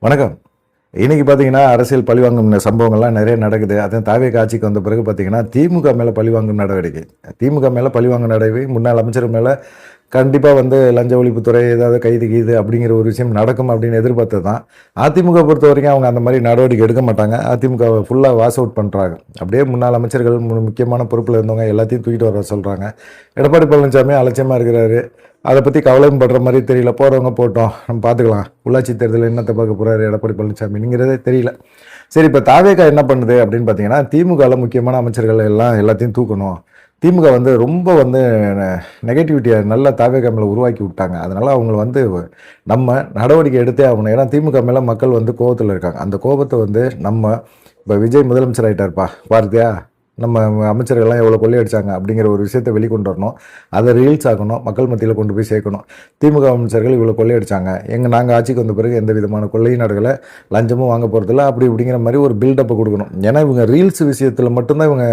வணக்கம். இன்னைக்கு பார்த்தீங்கன்னா, அரசியல் பழிவாங்கும் சம்பவங்கள்லாம் நெறைய நடக்குது. அதுவும் தாவேகா ஆட்சிக்கு வந்த பிறகு பார்த்தீங்கன்னா, திமுக மேல பழிவாங்கும் நடவடிக்கை. திமுக மேல பழிவாங்கும் நடவடிக்கை, முன்னாள் அமைச்சர் மேல கண்டிப்பா லஞ்ச ஒழிப்புத்துறை ஏதாவது கைது அப்படிங்கிற ஒரு விஷயம் நடக்கும் அப்படின்னு எதிர்பார்த்தது தான். அதிமுக பொறுத்தவரைக்கும் அவங்க அந்த மாரி நடவடிக்கை எடுக்க மாட்டாங்க. அதிமுகவ ஃபுல்லா வாஷ் அவுட் பண்றாங்க. அப்படியே முன்னாள் அமைச்சர்கள், முக்கியமான பொறுப்புல இருந்தவங்க எல்லாத்தையும் தூக்கிட்டு வர சொல்றாங்க. எடப்பாடி பழனிசாமி அலட்சியமா இருக்கிறாரு. அதை பற்றி கவலையும் படுற மாதிரி தெரியல. போகிறவங்க போட்டோம், நம்ம பார்த்துக்கலாம். உள்ளாட்சி தேர்தலில் என்னத்தை பார்க்க போகிறாரு எடப்பாடி பழனிசாமிங்கிறதே தெரியல. சரி, இப்போ தாவேகா என்ன பண்ணுது அப்படின்னு பார்த்தீங்கன்னா, திமுகவில் முக்கியமான அமைச்சர்கள் எல்லாத்தையும் தூக்கணும். திமுக ரொம்ப நெகட்டிவிட்டியை நல்லா தாவேகா மேலே உருவாக்கி விட்டாங்க. அதனால் அவங்க நம்ம நடவடிக்கை எடுத்தே ஆகணும். ஏன்னா திமுக மேலே மக்கள் கோபத்தில் இருக்காங்க. அந்த கோபத்தை நம்ம இப்போ விஜய் முதலமைச்சர் ஆகிட்டார்ப்பா, பார்த்தியா நம்ம அமைச்சர்கள்லாம் எவ்வளோ கொள்ளையடிச்சாங்க அப்படிங்கிற ஒரு விஷயத்தை வெளிக்கொண்டு வரணும். அதை ரீல்ஸ் ஆக்கணும், மக்கள் மத்தியில் கொண்டு போய் சேர்க்கணும். திமுக அமைச்சர்கள் இவ்வளோ கொள்ளையடிச்சாங்க, நாங்கள் ஆட்சிக்கு வந்த பிறகு எந்த விதமான கொள்ளை நடக்கலை, லஞ்சமும் வாங்க போகிறதில்ல, அப்படிங்கிற மாதிரி ஒரு பில்டப்பை கொடுக்கணும். ஏன்னா இவங்க ரீல்ஸ் விஷயத்தில் மட்டும்தான் இவங்க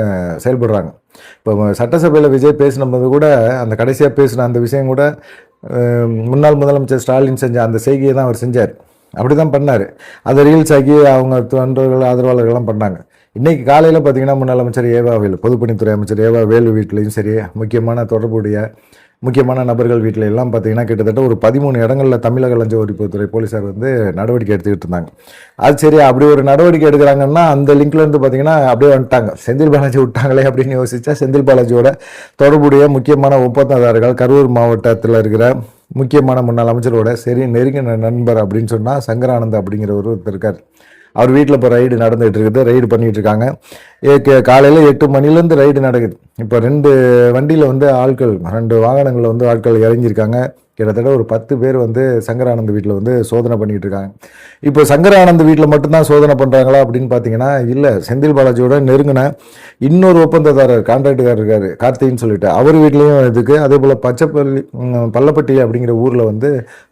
செயல்படுறாங்க. இப்போ சட்டசபையில் விஜய் பேசினது கூட, அந்த கடைசியாக பேசின அந்த விஷயம் கூட முன்னாள் முதலமைச்சர் ஸ்டாலின் செஞ்ச அந்த செய்கையை தான் அவர் செஞ்சார். அப்படி தான் பண்ணார். அதை ரீல்ஸ் ஆக்கி அவங்க தொண்டர்கள் ஆதரவாளர்கள்லாம் பண்ணாங்க. இன்றைக்கி காலையில் பார்த்தீங்கன்னா, முன்னாள் அமைச்சர் ஏவா வேலு, பொதுப்பணித்துறை அமைச்சர் ஏவா வேலு வீட்லேயும் சரி, முக்கியமான நபர்கள் வீட்டில் எல்லாம் பார்த்தீங்கன்னா, கிட்டத்தட்ட ஒரு 13 இடங்களில் தமிழக லஞ்ச ஒழிப்புத்துறை போலீஸார் நடவடிக்கை எடுத்துக்கிட்டு இருந்தாங்க. அது சரி, அப்படி ஒரு நடவடிக்கை எடுக்கிறாங்கன்னா அந்த லிங்க்லேருந்து பார்த்தீங்கன்னா அப்படியே வந்துட்டாங்க. செந்தில் பாலாஜி விட்டாங்களே அப்படின்னு யோசிச்சா, செந்தில் பாலாஜியோட தொடர்புடைய முக்கியமான ஒப்பந்ததாரர்கள் கரூர் மாவட்டத்தில் இருக்கிற முக்கியமான முன்னாள் அமைச்சரோட சரி நெருங்கின நண்பர் அப்படின்னு சொன்னால் சங்கரானந்த் அப்படிங்கிற ஒருத்தர் இருக்கார். அவர் வீட்டில் இப்போ ரைடு நடந்துகிட்டு இருக்குது. ரைடு பண்ணிகிட்டு இருக்காங்க. காலையில் 8 மணிலேருந்து ரைடு நடக்குது. இப்போ 2 வண்டியில் ஆட்கள், 2 வாகனங்களில் ஆட்கள் இறங்கியிருக்காங்க. கிட்டத்தட்ட ஒரு 10 பேர் சங்கரானந்த் வீட்டில் சோதனை பண்ணிகிட்டு இருக்காங்க. இப்போ சங்கரானந்த் வீட்டில் மட்டும்தான் சோதனை பண்ணுறாங்களா அப்படின்னு பார்த்தீங்கன்னா இல்லை. செந்தில் பாலாஜியோட நெருங்கின இன்னொரு ஒப்பந்ததாரர், கான்ட்ராக்டுக்காரர் இருக்கார், கார்த்தின்னு சொல்லிட்டு, அவர் வீட்லேயும் இதுக்கு. அதே போல் பள்ளப்பட்டி அப்படிங்கிற ஊரில்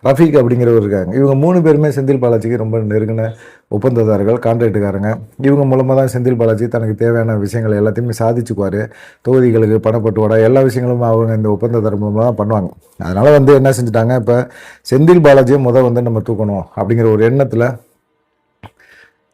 ரஃபீக் அப்படிங்கிறவர் இருக்காங்க. இவங்க 3 பேருமே செந்தில் பாலாஜிக்கு ரொம்ப நெருங்கின ஒப்பந்ததாரர்கள், கான்ட்ராக்டுக்காரங்க. இவங்க மூலமாக தான் செந்தில் பாலாஜி தனக்கு தேவையான விஷயங்கள் எல்லாத்தையுமே சாதிச்சுக்குவார். தொகுதிகளுக்கு பணப்பட்டுவாடா எல்லா விஷயங்களும் அவங்க இந்த ஒப்பந்ததாரர் மூலமாக தான் பண்ணுவாங்க. அதனால் என்ன செஞ்சுட்டாங்க, இப்போ செந்தில் பாலாஜியை நம்ம தூக்கணும் அப்படிங்கிற ஒரு எண்ணத்தில்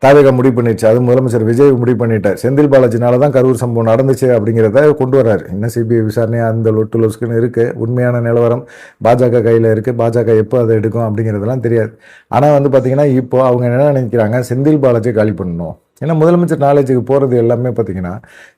தாவேகா முடிவு பண்ணிடுச்சு. அது முதலமைச்சர் விஜய் முடிவு பண்ணிட்டார். செந்தில் பாலாஜினால தான் கரூர் சம்பவம் நடந்துச்சு அப்படிங்கிறத கொண்டு வர்றாரு. இன்னும் சிபிஐ விசாரணை அந்த லொட்டு லொஸ்க்குன்னு இருக்குது. உண்மையான நிலவரம் பாஜக கையில் இருக்குது. பாஜக எப்போ அதை எடுக்கும் அப்படிங்கிறதெல்லாம் தெரியாது. ஆனால் பார்த்தீங்கன்னா, இப்போ அவங்க என்ன நினைக்கிறாங்க, செந்தில் பாலாஜியை காலி பண்ணணும். ஏன்னா முதலமைச்சர் நாலேஜுக்கு போகிறது எல்லாமே பார்த்தீங்கன்னா,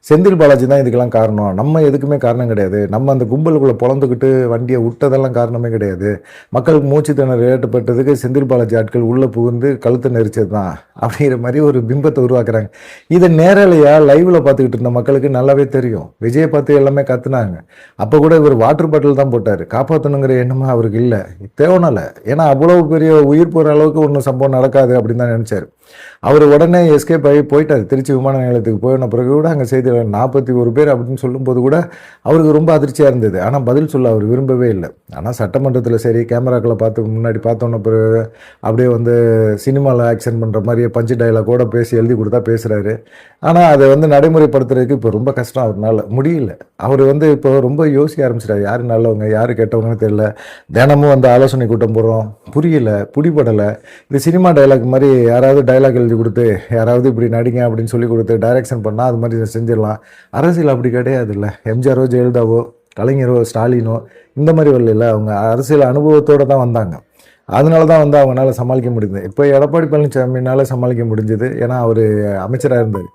செந்தில் பாலாஜி தான் இதுக்கெல்லாம் காரணம், நம்ம எதுக்குமே காரணம் கிடையாது, நம்ம அந்த கும்பலுக்குள்ளே பொழந்துக்கிட்டு வண்டியை விட்டதெல்லாம் காரணமே கிடையாது, மக்களுக்கு மூச்சு திணறல் ஏற்பட்டதுக்கு செந்தில் பாலாஜி ஆட்கள் உள்ளே புகுந்து கழுத்தை நெரிச்சது தான் அப்படிங்கிற மாதிரி ஒரு பிம்பத்தை உருவாக்குறாங்க. இதை நேரலையாக லைவில் பார்த்துக்கிட்டு இருந்த மக்களுக்கு நல்லாவே தெரியும். விஜயை பார்த்து எல்லாமே கற்றுனாங்க. அப்போ கூட இவர் வாட்டர் பாட்டில் தான் போட்டார். காப்பாற்றணுங்கிற எண்ணமாக அவருக்கு இல்லை, தேவனால. ஏன்னா அவ்வளோ பெரிய உயிர் போகிற அளவுக்கு ஒன்றும் சம்பவம் நடக்காது அப்படின்னு தான் நினச்சார். அவர் உடனே எஸ்கேப் ஆகி போயிட்டார். திருச்சி விமான நிலையத்துக்கு போயின பிறகு கூட அங்கே செய்தியில் 41 பேர் அப்படின்னு சொல்லும்போது கூட அவருக்கு ரொம்ப அதிர்ச்சியாக இருந்தது. ஆனால் பதில் சொல்ல அவர் விரும்பவே இல்லை. ஆனால் சட்டமன்றத்தில் சரி, கேமராக்களை முன்னாடி பார்த்தோன்ன பிறகு அப்படியே சினிமாவில் ஆக்ஷன் பண்ணுற மாதிரியே பஞ்சு டைலாக் பேசி எழுதி கொடுத்தா பேசுகிறாரு. ஆனால் அதை நடைமுறைப்படுத்துறதுக்கு இப்போ ரொம்ப கஷ்டம், அவர்னால முடியல. அவர் இப்போ ரொம்ப யோசிக்க ஆரம்பிச்சிட்டாரு. யார் நல்லவங்க யார் கெட்டவங்கன்னு தெரியல. தினமும் ஆலோசனை கூட்டம் போடுறோம், புரியல, பிடிபடலை. இது சினிமா டைலாக் மாதிரி யாராவது டைலாக் எழுதி கொடுத்து, யாராவது இப்படி நடிங்க அப்படின்னு சொல்லி கொடுத்து டைரக்ஷன் பண்ணால் அது மாதிரி செஞ்சிடலாம். அரசியல் அப்படி கிடையாது இல்லை. எம்ஜிஆரோ ஜெயலலிதாவோ கலைஞரோ ஸ்டாலினோ இந்த மாதிரி வரல. அவங்க அரசியல் அனுபவத்தோடு தான் வந்தாங்க. அதனால தான் அவங்களால சமாளிக்க முடியுது. இப்போ எடப்பாடி பழனிசாமினால சமாளிக்க முடிஞ்சது, ஏன்னா அவர் அமைச்சராக இருந்தார்.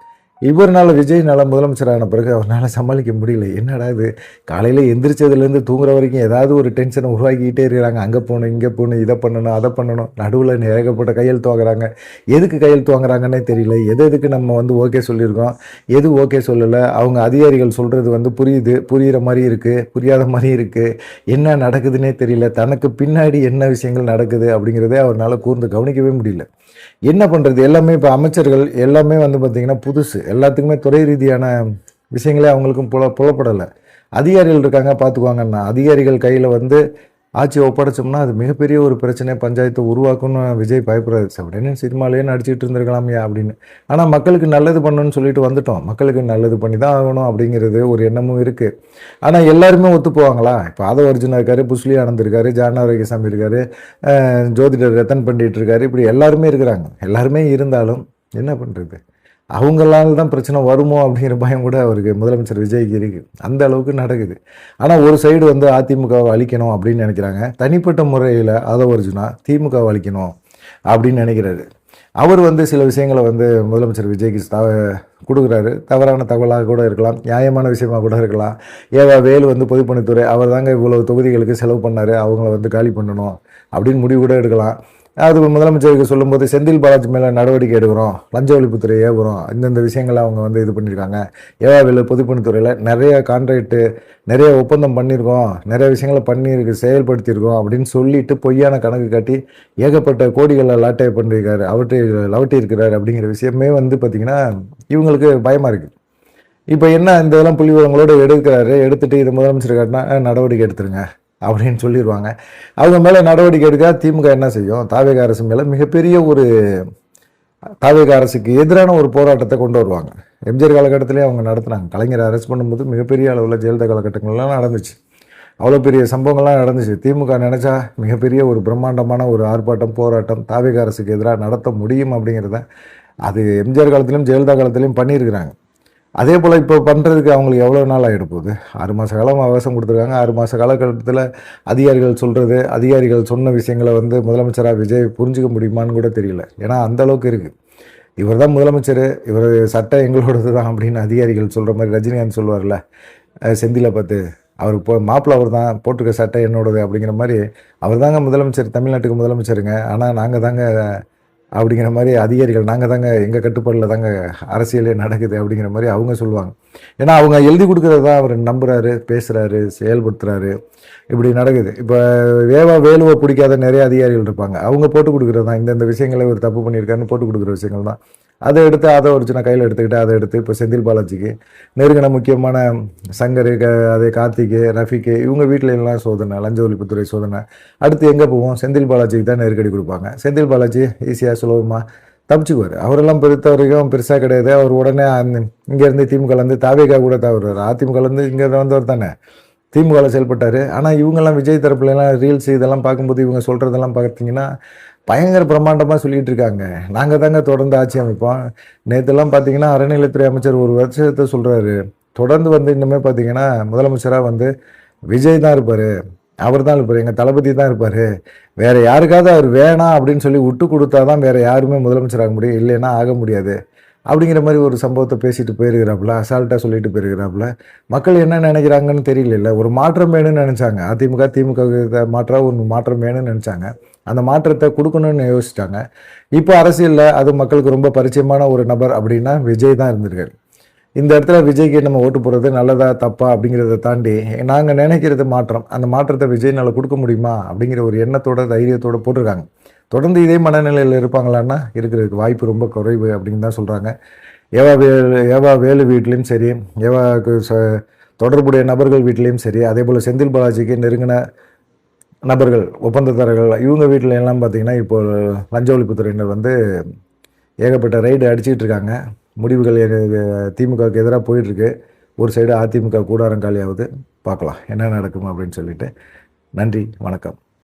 இவர்னால, விஜய்னால முதலமைச்சரான பிறகு அவரால் சமாளிக்க முடியல. என்னடா இது, காலையில் எந்திரிச்சதுலேருந்து தூங்குற வரைக்கும் ஏதாவது ஒரு டென்ஷனை உருவாக்கிக்கிட்டே இருக்கிறாங்க. அங்கே போகணும், இங்கே போகணும், இதை பண்ணணும், அதை பண்ணணும். நடுவில் ஏகப்பட்ட கையெழுத்து வாங்குறாங்க. எதுக்கு கையெழுத்து வாங்குறாங்கன்னே தெரியல. எதுக்கு நம்ம ஓகே சொல்லியிருக்கோம், எது ஓகே சொல்லலை. அவங்க அதிகாரிகள் சொல்கிறது புரிகிற மாதிரி இருக்குது, புரியாத மாதிரி இருக்குது. என்ன நடக்குதுன்னே தெரியல. தனக்கு பின்னாடி என்ன விஷயங்கள் நடக்குது அப்படிங்கிறதே அவரால் கூர்ந்து கவனிக்கவே முடியல. என்ன பண்ணுறது, எல்லாமே இப்போ அமைச்சர்கள் எல்லாமே பார்த்திங்கன்னா புதுசு. எல்லாத்துக்குமே துறை ரீதியான விஷயங்களே அவங்களுக்கும் புலப்படலை. அதிகாரிகள் இருக்காங்க பார்த்துக்குவாங்கன்னா, அதிகாரிகள் கையில் ஆட்சியை ஒப்படைச்சோம்னா அது மிகப்பெரிய ஒரு பிரச்சனை பஞ்சாயத்தை உருவாக்கும்னு விஜய் பயப்படுறாரு. அப்படின்னு சினிமாலேயே நடிச்சிட்டு இருந்திருக்கலாமையா அப்படின்னு. ஆனால் மக்களுக்கு நல்லது பண்ணணும்னு சொல்லிட்டு வந்துட்டோம். மக்களுக்கு நல்லது பண்ணி தான் ஆகணும் அப்படிங்கிறது ஒரு எண்ணமும் இருக்குது. ஆனால் எல்லாருமே ஒத்து போவாங்களா? இப்போ ஆதவ அர்ஜுனா இருக்காரு, புஸ்லி ஆனந்த் இருக்காரு, ஜான் ஆரோக்கியசாமி இருக்காரு, ஜோதிடர் ரத்தன் பண்டிட் இருக்காரு, இப்படி எல்லாருமே இருக்கிறாங்க. எல்லாருமே இருந்தாலும் என்ன பண்ணுறது? அவங்களால தான் பிரச்சனை வருமோ அப்படிங்கிற பயம் கூட அவருக்கு முதலமைச்சர் விஜய்க்கு இருக்குது. அந்த அளவுக்கு நடக்குது. ஆனால் ஒரு சைடு வந்து அதிமுகவை அழிக்கணும் அப்படின்னு நினைக்கிறாங்க. தனிப்பட்ட முறையில் ஆதவ அர்ஜுனா திமுகவை அழிக்கணும் அப்படின்னு நினைக்கிறாரு. அவர் வந்து சில விஷயங்களை வந்து முதலமைச்சர் விஜய்க்கு கொடுக்குறாரு. தவறான தகவலாக கூட இருக்கலாம், நியாயமான விஷயமாக கூட இருக்கலாம். ஏவா வேலு வந்து பொதுப்பணித்துறை அவர் தாங்க இவ்வளவு தொகுதிகளுக்கு செலவு பண்ணார், அவங்கள வந்து காலி பண்ணணும் அப்படின்னு முடிவு கூட எடுக்கலாம். அது முதலமைச்சருக்கு சொல்லும்போது செந்தில் பாலாஜி மேலே நடவடிக்கை எடுக்கிறோம், லஞ்ச ஒழிப்புத்துறை ஏவுறோம், இந்தந்த விஷயங்களை அவங்க வந்து இது பண்ணியிருக்காங்க. ஏவாவில் பொதுப்பணித்துறையில் நிறைய கான்ட்ராக்டு நிறைய ஒப்பந்தம் பண்ணியிருக்கோம், நிறைய விஷயங்களை செயல்படுத்தியிருக்கோம் அப்படின்னு சொல்லிட்டு பொய்யான கணக்கு காட்டி ஏகப்பட்ட கோடிகளை லாட்டை பண்ணியிருக்காரு, லவட்டி இருக்கிறார் அப்படிங்கிற விஷயமே வந்து பார்த்திங்கன்னா இவங்களுக்கு பயமாக இருக்குது. இப்போ என்ன இந்த இதெல்லாம் புள்ளி விவரங்களோடு எடுத்துட்டு இது முதலமைச்சர் காட்டினா நடவடிக்கை எடுத்துருங்க அப்படின்னு சொல்லிடுவாங்க. அவங்க மேலே நடவடிக்கை எடுக்க திமுக என்ன செய்யும்? தாவேக அரசு மேலே மிகப்பெரிய ஒரு தாவேக அரசுக்கு எதிரான ஒரு போராட்டத்தை கொண்டு வருவாங்க. எம்ஜிஆர் காலகட்டத்திலே அவங்க நடத்துனாங்க. கலைஞரை அரெஸ்ட் பண்ணும்போது மிகப்பெரிய அளவில் ஜெயலலிதா காலகட்டங்கள்லாம் நடந்துச்சு. அவ்வளோ பெரிய சம்பவங்கள்லாம் நடந்துச்சு. திமுக நினச்சா மிகப்பெரிய ஒரு பிரம்மாண்டமான ஒரு ஆர்ப்பாட்டம் போராட்டம் தாவேக அரசுக்கு எதிராக நடத்த முடியும் அப்படிங்கிறத அது எம்ஜிஆர் காலத்திலையும் ஜெயலலிதா காலத்திலையும் பண்ணியிருக்கிறாங்க. அதே போல் இப்போ பண்ணுறதுக்கு அவங்களுக்கு எவ்வளோ நாள் ஆகிட போகுது? 6 மாத காலம் அவகாசம் கொடுத்துருக்காங்க. 6 மாத காலகட்டத்தில் அதிகாரிகள் சொன்ன விஷயங்களை வந்து முதலமைச்சராக விஜய் புரிஞ்சிக்க முடியுமான்னு கூட தெரியல. ஏன்னா அந்தளவுக்கு இருக்குது. இவர் தான் முதலமைச்சர், இவர் சட்டம் எங்களோடது தான் அப்படின்னு அதிகாரிகள் சொல்கிற மாதிரி ரஜினிகாந்த் சொல்லுவார்ல செந்திலை பார்த்து, அவர் மாப்பிள்ளை அவர் தான், போட்டுக்க சட்டம் என்னோடது அப்படிங்கிற மாதிரி அவர் தாங்க முதலமைச்சர், தமிழ்நாட்டுக்கு முதலமைச்சருங்க. ஆனால் நாங்கள் தாங்க அப்படிங்கிற மாதிரி அதிகாரிகள் நாங்கள் தாங்க, எங்கள் கட்டுப்பாடில் தாங்க அரசியலே நடக்குது அப்படிங்கிற மாதிரி அவங்க சொல்லுவாங்க. ஏன்னா அவங்க எழுதி கொடுக்குறது தான் அவர் நம்புகிறாரு, பேசுகிறாரு, செயல்படுத்துகிறாரு, இப்படி நடக்குது. இப்போ வேலுவை பிடிக்காத நிறைய அதிகாரிகள் இருப்பாங்க. அவங்க போட்டு கொடுக்குறது தான் இந்தந்த விஷயங்களை ஒரு தப்பு பண்ணியிருக்காருன்னு போட்டு கொடுக்குற விஷயங்கள் தான். அதை எடுத்து அதை ஒரு சின்ன கையில் எடுத்துக்கிட்டு அதை எடுத்து இப்போ செந்தில் பாலாஜிக்கு நெருங்கின முக்கியமான சங்கர், அதே கார்த்திக், ரஃபிக்கு இவங்க வீட்டில எல்லாம் சோதனை, லஞ்ச ஒழிப்புத்துறை சோதனை. அடுத்து எங்கே போவோம்? செந்தில் பாலாஜிக்கு தான் நெருக்கடி கொடுப்பாங்க. செந்தில் பாலாஜி ஈஸியாக சுலபமாக தப்பிச்சுக்குவார். அவரெல்லாம் பொறுத்த வரைக்கும் பெருசாக கிடையாது. அவர் உடனே இங்கேருந்து திமுகலேருந்து தாவேகா கூட தவறுவார். அதிமுகலேருந்து இங்கே வந்தவர் தானே திமுகவில் செயல்பட்டார். ஆனால் இவங்கெல்லாம் விஜய் தரப்புலலாம் ரீல்ஸ் இதெல்லாம் பார்க்கும்போது இவங்க சொல்கிறதெல்லாம் பார்த்தீங்கன்னா பயங்கர பிரம்மாண்டமாக சொல்லிகிட்டு இருக்காங்க. நாங்கள் தாங்க தொடர்ந்து ஆட்சி அமைப்போம். நேற்றுலாம் பார்த்தீங்கன்னா அறநிலையத்துறை அமைச்சர் ஒரு வருஷத்தை சொல்கிறாரு. தொடர்ந்து வந்து இன்னுமே பார்த்தீங்கன்னா முதலமைச்சராக வந்து விஜய் தான் இருப்பார், அவர் தான் இருப்பார், எங்கள் தளபதி தான் இருப்பார், வேறு யாருக்காவது அவர் வேணாம் அப்படின்னு சொல்லி விட்டு கொடுத்தா தான் வேறு யாருமே முதலமைச்சர் ஆக முடியும், இல்லைன்னா ஆக முடியாது அப்படிங்கிற மாதிரி ஒரு சம்பவத்தை பேசிட்டு போயிருக்கிறாப்புல, அசால்ட்டாக சொல்லிட்டு போயிருக்கிறாப்புல. மக்கள் என்ன நினைக்கிறாங்கன்னு தெரியல. ஒரு மாற்றம் வேணும்னு நினச்சாங்க. திமுக மாற்றாக ஒரு மாற்றம் வேணும்னு நினச்சாங்க. அந்த மாற்றத்தை கொடுக்கணும்னு யோசிச்சிட்டாங்க. இப்போ அரசியலில் அது மக்களுக்கு ரொம்ப பரிச்சயமான ஒரு நபர் அப்படின்னா விஜய் தான் இருந்திருக்காரு. இந்த இடத்துல விஜய்க்கு நம்ம ஓட்டு போடுறது நல்லதா தப்பா அப்படிங்கிறத தாண்டி நாங்கள் நினைக்கிறது மாற்றம். அந்த மாற்றத்தை விஜய்னால கொடுக்க முடியுமா அப்படிங்கிற ஒரு எண்ணத்தோட தைரியத்தோடு போட்டிருக்காங்க. தொடர்ந்து இதே மனநிலையில் இருப்பாங்களான்னா இருக்கிறதுக்கு வாய்ப்பு ரொம்ப குறைவு அப்படின்னு தான் சொல்கிறாங்க. ஏவா வேலு வீட்லேயும் சரி, ஏவாவுக்கு தொடர்புடைய நபர்கள் வீட்லேயும் சரி, அதே போல் செந்தில் பாலாஜிக்கு நெருங்கின நபர்கள், ஒப்பந்ததாரர்கள் இவங்க வீட்டில் எல்லாம் பார்த்திங்கன்னா இப்போ லஞ்ச ஒழிப்புத்துறையினர் வந்து ஏகப்பட்ட ரைடு அடிச்சுக்கிட்டு இருக்காங்க. முடிவுகள் திமுகவுக்கு எதிராக போயிட்டுருக்கு. ஒரு சைடு அதிமுக கூடாரம் காலியாகுது. பார்க்கலாம் என்ன நடக்கும் அப்படின்னு சொல்லிட்டு. நன்றி, வணக்கம்.